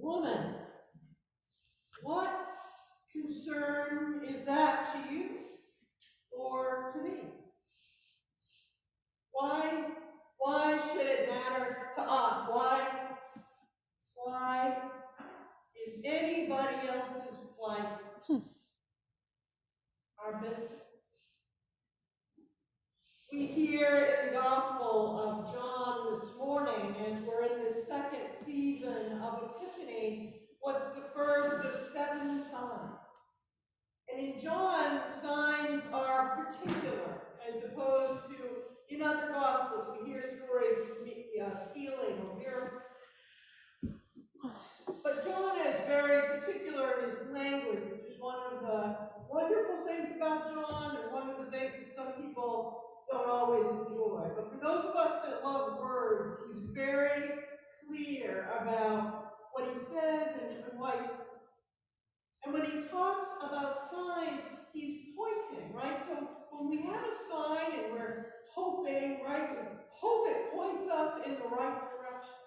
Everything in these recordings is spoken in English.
woman. What concern is that to you or to me? Why should it matter to us? Why is anybody else's life our business? We hear in the Gospel of John this morning, as we're in this second season of Epiphany, what's the first of 7 signs. And in John, signs are particular, as opposed to in other Gospels, we hear stories of healing or miracles. But John is very particular in his language, which is one of the wonderful things about John, and one of the things that some people don't always enjoy. But for those of us that love words, he's very clear about what he says and why he says. And when he talks about signs, he's pointing, right? So when we have a sign and we're hoping, right, we hope it points us in the right direction.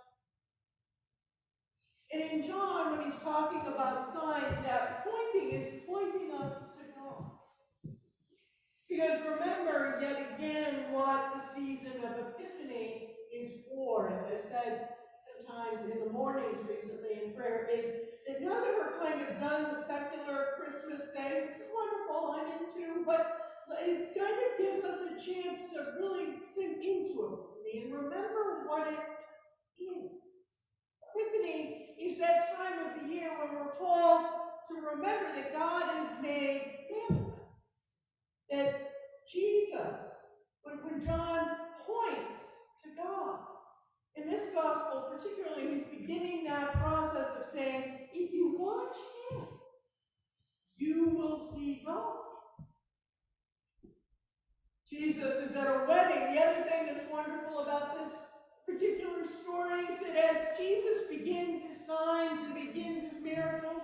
And in John, when he's talking about signs, that pointing is pointing us to God. Because remember, yet again, what the season of Epiphany is for. As I've said sometimes in the mornings recently in prayer, is that now that we're kind of done the secular Christmas thing, which is wonderful, I'm into, but it kind of gives us a chance to really sink into Epiphany and remember what it is. Epiphany is that time of the year when we're called to remember that God is made manifest. That Jesus, when John points to God, in this gospel particularly, he's beginning that process of saying, if you watch him, you will see God. Jesus is at a wedding. The other thing that's wonderful about this particular story is that as Jesus begins his signs and begins his miracles,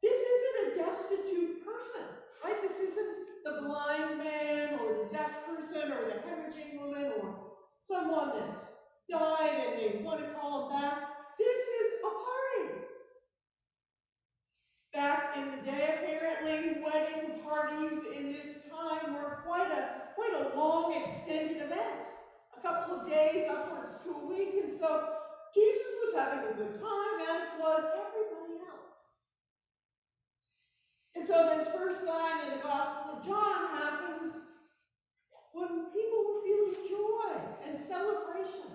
this isn't a destitute person, right? This isn't the blind man or the deaf person or the hemorrhaging woman or someone that's died and they want to call him back. This is a party. Back in the day, apparently, wedding parties in this time were quite a long, extended event. A couple of days, upwards to a week, and so Jesus was having a good time, as was everybody else. And so this first sign in the Gospel of John happens when people were feeling joy and celebration.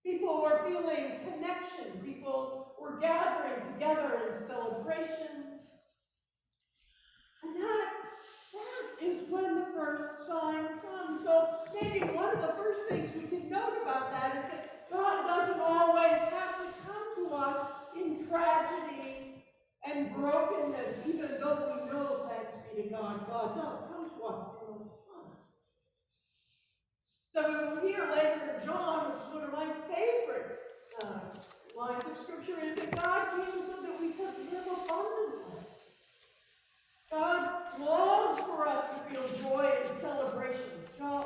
People were feeling connection. People were gathering together in celebrations. And that is when the first sign comes. So maybe one of the first things we can note about that is that God doesn't always have to come to us in tragedy and brokenness, even though we know, thanks be to God, God does come to us in those times. So we will hear later in John, which is one of my favorite lines of Scripture, is that God came so that we could live abundantly. God longs for us to feel joy and celebration. God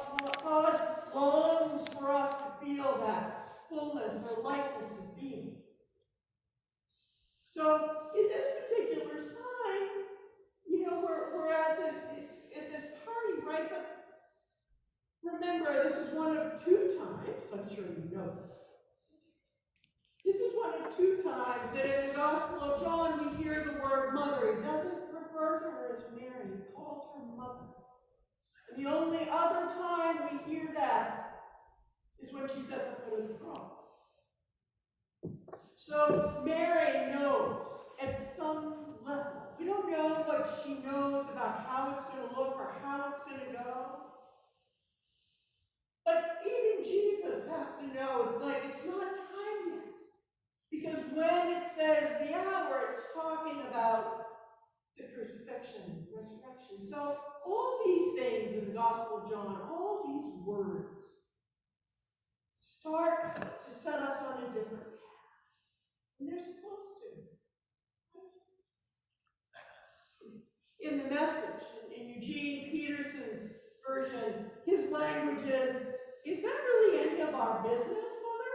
longs for us to feel that fullness or lightness of being. So in this particular sign, we're at this party, right? But remember, this is one of 2 times, I'm sure you know this. This is one of 2 times that in the Gospel of John we hear the word mother. He doesn't refer to her as Mary, he calls her mother. And the only other time we hear that is when she's at the foot of the cross. So Mary knows at some level. We don't know what she knows about how it's going to look or how it's going to go. But even Jesus has to know it's not time yet. Because when it says the hour, it's talking about the crucifixion, resurrection. So all these things in the Gospel of John, all these words, start to set us on a different path. And they're supposed to. In the Message, in Eugene Peterson's version, his language is that really any of our business, Mother?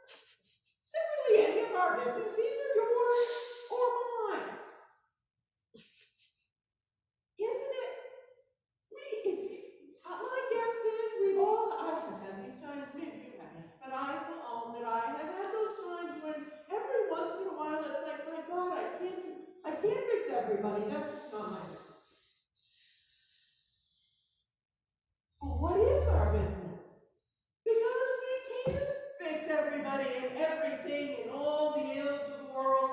Is that really any of our business? Either can't fix everybody. That's just not my business. Well, what is our business? Because we can't fix everybody and everything and all the ills of the world,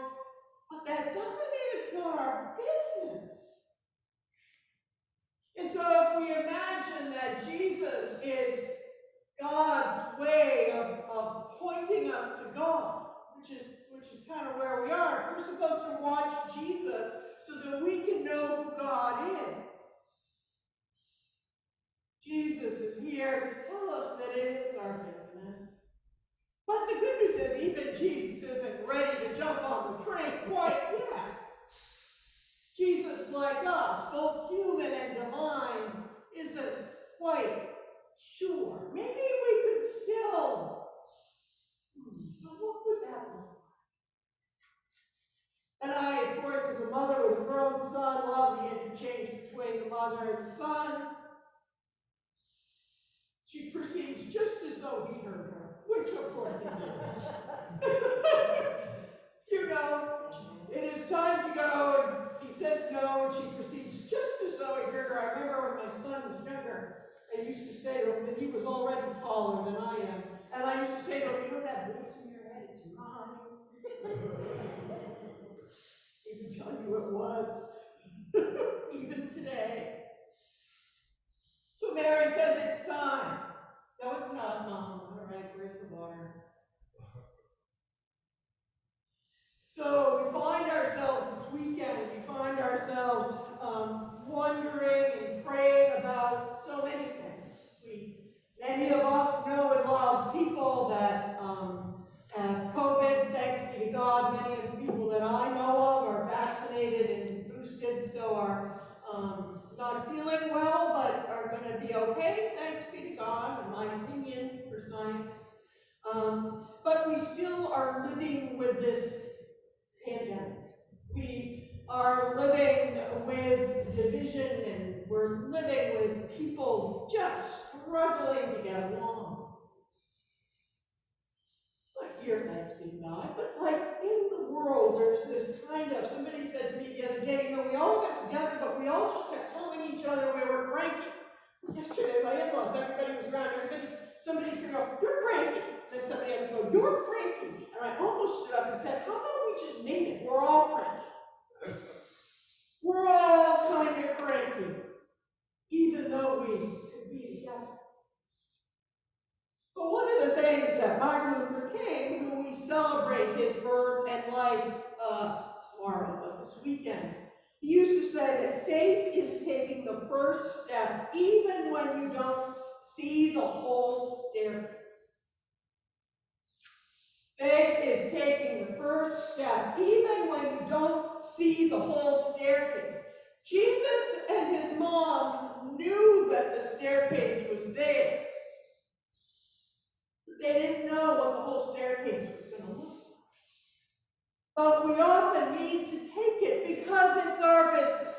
but that doesn't mean it's not our business. And so if we imagine that Jesus is God's way of pointing us to God, which is kind of where we are, we're supposed to watch Jesus so that we can know who God is. Jesus is here to tell us that it is our business. But the good news is, even Jesus isn't ready to jump on the train quite yet. Jesus, like us, both human and divine, isn't quite sure. Maybe we could still, but what would that look like? And I, of course, as a mother with a grown son, love the interchange between the mother and the son. She proceeds just as though he heard her, which of course he did. You know, it is time to go, and he says no, and she proceeds just as though he heard her. I remember when my son was younger, I used to say to him that he was already taller than I am, and I used to say to him, you know that voice in your head, it's mine. He would tell you it was, even today. So Mary says it's time. No, it's not, Mom. All right, where's the water? So we find ourselves this weekend, wondering and praying about so many things. Many of us know and love people that have COVID, thanks be to God. Many of the people that I know of are vaccinated and boosted, so are not feeling well, but are going to be okay, thanks be to God, in my opinion, for science. But we still are living with this pandemic. We are living with division, and we're living with people just struggling to get along. Not here, thanks be to God, but like in the world, there's this kind of, somebody said to me the other day, you know, we all got together, but we all just kept telling each other we were cranky. Yesterday, my in-laws, everybody was around, somebody said, oh, you're cranky. Then somebody else would go, you're cranky. And I almost stood up and said, how about we just name it? We're all cranky. We're all kind of cranky, even though we could be together. But one of the things that Martin Luther King, who we celebrate his birth and life tomorrow, but this weekend, he used to say that faith is taking the first step even when you don't see the whole staircase. Faith is taking the first step even when you don't see the whole staircase. Jesus and his mom knew that the staircase was there. They didn't know what the whole staircase was going to look like. But we often need to take it because it's our business.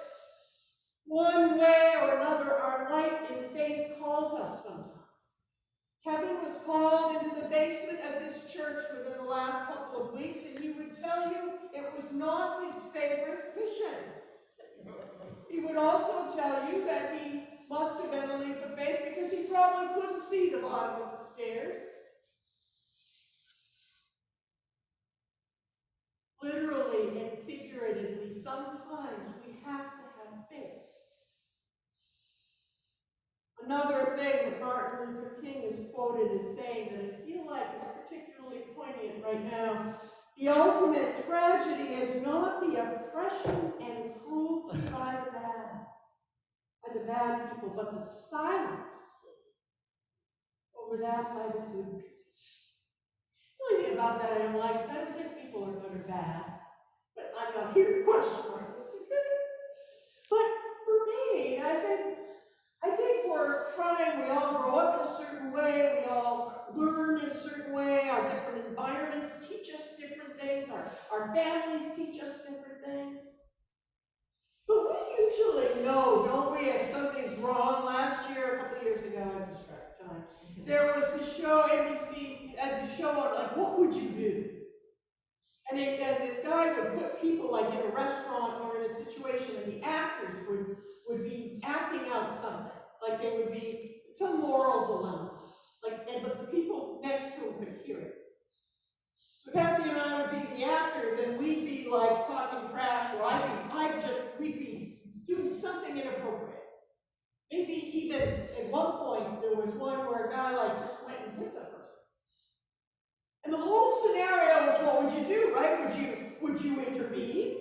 One way or another, our life in faith calls us sometimes. Kevin was called into the basement of this church within the last couple of weeks, and he would tell you it was not his favorite mission. He would also tell you that he must have been a leap of faith because he probably couldn't see the bottom of the stairs. Literally and figuratively, sometimes we have to have faith. Another thing that Martin Luther King is quoted as saying that I feel like is particularly poignant right now, the ultimate tragedy is not the oppression and cruelty by the bad people, but the silence over that by the good people. The only thing about that I don't like is I don't think people are good or bad, but I'm not here to question them. But for me, I think we're trying, we all grow up in a certain way, we all learn in a certain way, our different environments teach us different things, our families teach us different things. But we usually know, don't we, if something's wrong. Last year, a couple of years ago, I lose track of time, there was the show, NBC had the show on, like, what would you do? And And this guy would put people like in a restaurant or in a situation, and the actors would be acting out something. Like they would be some moral dilemma. But the people next to him could hear it. So Kathy and I would be the actors, and we'd be like talking trash, or we'd be doing something inappropriate. Maybe even at one point there was one where a guy like just went and hit the person. And the whole scenario was, what would you do, right? Would you intervene?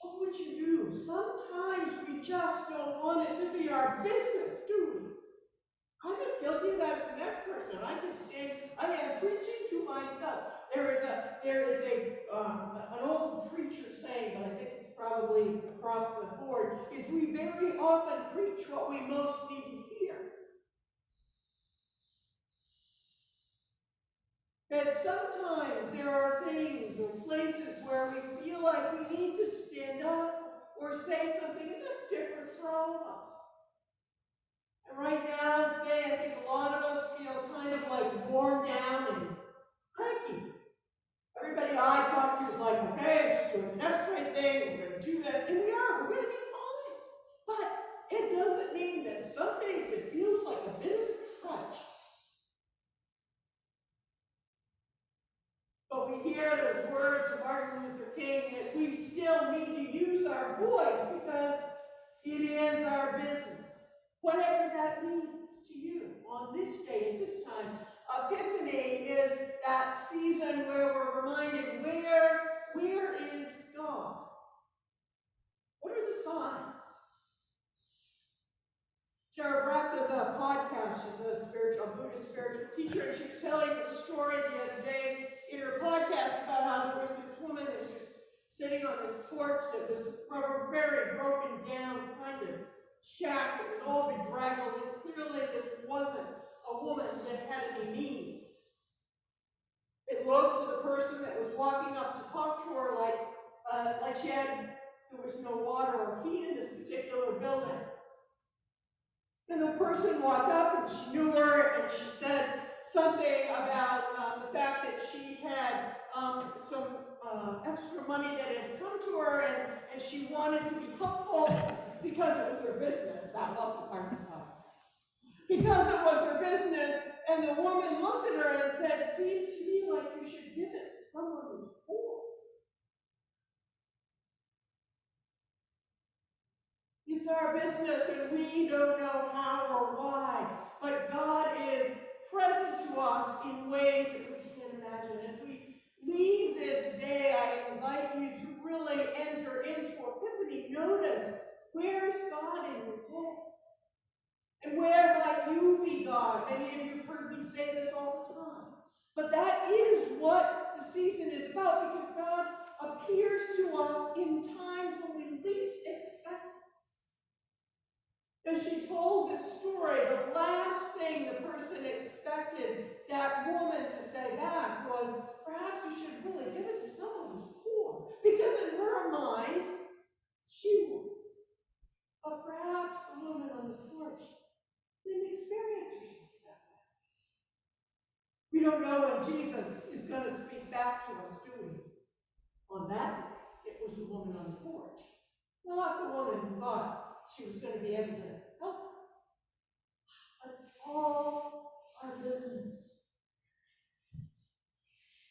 What would you do? Sometimes we just don't want it to be our business, do we? I'm as guilty of that as the next person. I am preaching to myself. There is an old preacher saying, but I think it's probably across the board, is we very often preach what we most need to hear. That sometimes there are things or places where we feel like we need to stand up or say something, and that's different for all of us. And right now, today, I think a lot of us feel kind of like worn down and cranky. Everybody I talk to is like, okay, I'm just doing the next right thing, we're going to do that, and we're going to be fine. But it doesn't mean that some days it feels like a bit of a trudge. But we hear those words of Martin Luther King that we still need to use our voice because it is our business. Whatever that means to you on this day, at this time, Epiphany is that season where we're reminded, where is God? What are the signs? Tara Brack does a podcast. She's a Buddhist spiritual teacher, and she was telling this story the other day in her podcast about how there was this woman that was just sitting on this porch that was very broken down kind of shack. It was all bedraggled, and clearly this wasn't a woman that had any needs. It looked to the person that was walking up to talk to her like there was no water or heat in this particular building. And the person walked up, and she knew her, and she said something about the fact that she had some extra money that had come to her, and she wanted to be helpful because it was her business. That wasn't part of the problem. Because it was her business, and the woman looked at her and said, "Seems to me like you should give it to someone who's poor." It's our business, and we don't know how or why, but God is present to us in ways that we can't imagine. As we leave this day, I invite you to really enter into Epiphany. Notice, where is God in your day? And where might you be God? Many of you have heard me say this all the time. But that is what the season is about, because God appears to us in times when we least expect it. As she told this story, the last thing the person expected that woman to say back was, perhaps you should really give it to someone who's poor. Because in her mind, she was. But perhaps the woman on the porch didn't experience herself that way. We don't know when Jesus is going to speak back to us, do we? On that day, it was the woman on the porch. Not the woman who thought she was going to be able to help her. But it's all our business.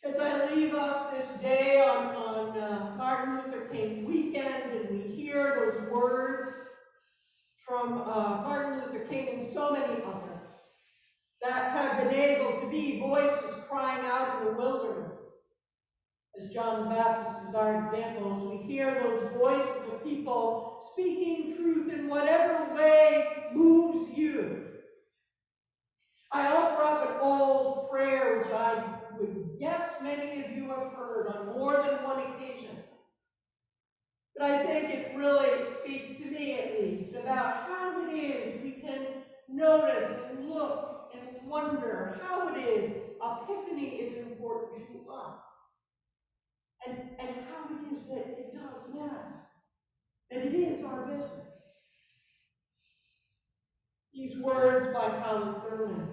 As I leave us this day on Martin Luther King weekend, and we hear those words from Martin Luther King and so many others that have been able to be voices crying out in the wilderness, as John the Baptist is our example, as we hear those voices of people speaking truth in whatever way moves you. I offer up an old prayer which I would guess many of you have heard on more than one occasion. But I think it really speaks to me, at least, about how it is we can notice and look and wonder how it is Epiphany is important to us. And how it is that it does matter. That it is our business. These words by Howard Thurman.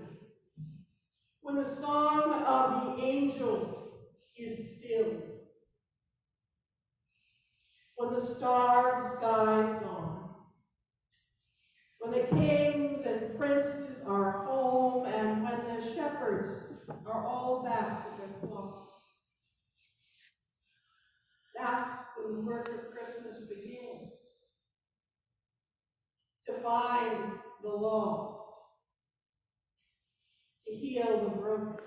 when the song of the angels is still, when the starry sky is gone, when the kings and princes are home, and when the shepherds are all back to their flock. That's when the work of Christmas begins. To find the lost, to heal the broken,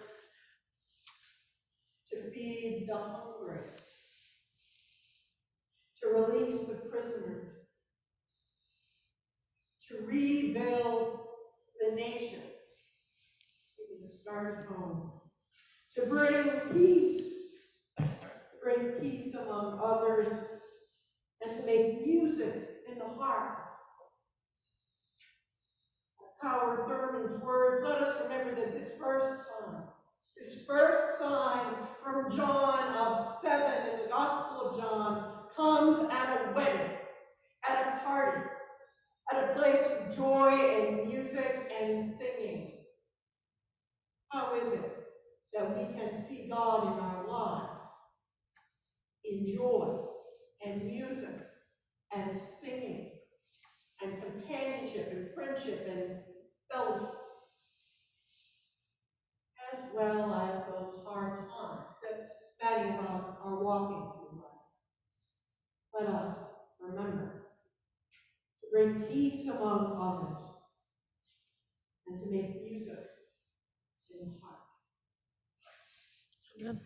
to feed the hungry, to release the prisoner, to rebuild the nations, even start at home, to bring peace among others, and to make music in the heart. That's Howard Thurman's words. Let us remember that this first sign from John of 7 in the Gospel of John comes at a wedding, at a party, at a place of joy and music and singing. How is it that we can see God in our lives in joy and music and singing and companionship and friendship and fellowship, as well as those hard times that many of us are walking through life? Let us remember to bring peace among others and to make music in the heart. Amen.